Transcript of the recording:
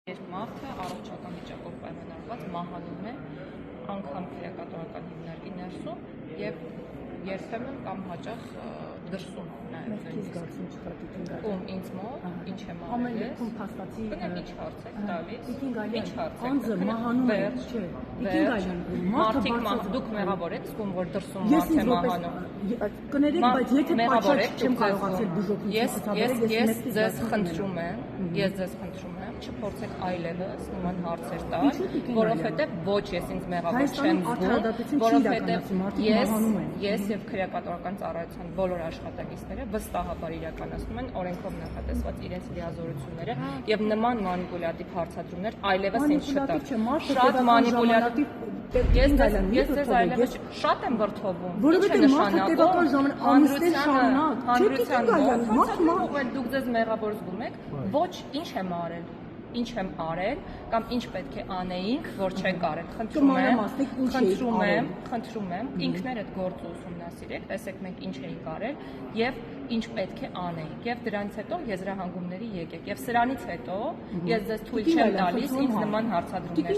Երբ մարդը առողջական վիճակով պայմանավորված մահանում է անգամ քրեակատորական հիմնարկի ներսում եւ երբեմն կամ հաճախ դրսում ում ինձ մոտ ինչ եմ արել գնա ինչ հարց եք տալիս ինչ հարց անձը մահանում է մարդիկ դուք մեղավոր եք զգում որ դրսում մարդ է մահանում կներեք բայց եթե պատշաճ չեմ կարողացել բուժօգնություն ես ձեզ խնդրում եմ չփորձեք այլևս նման հարցեր տալ որովհետեւ ոչ ես ինձ մեղավոր չեմ զգում որովհետեւ ես եւ քրեակատորական ծառայության բոլոր աշխատակիցները վստահաբար իրականացնում են օրենքով նախատեսված իրենց լիազորությունները եւ նման մանիպուլյատիվ հարցադրումներ այլևս ինձ չտալ շատ մանիպուլյատիվ ես ձեզ այլևս շատ եմ վրթովում որովհետեւ մարդը տևական ժամանակ ամիսներ շարունակ դուք ձեզ մեղավոր զգում եք ոչ ինչ եմ արել կամ ինչ պետք է անեինք որ չենք արել խնդրում եմ ինքներդ գործը ուսումնասիրեք տեսեք մենք ինչ էինք արել եւ ինչ պետք է անեինք եւ դրանից հետո եզրահանգումների եկեք եւ սրանից հետո ես ձեզ թույլ չեմ տալիս ինձ նման հարցադրումներ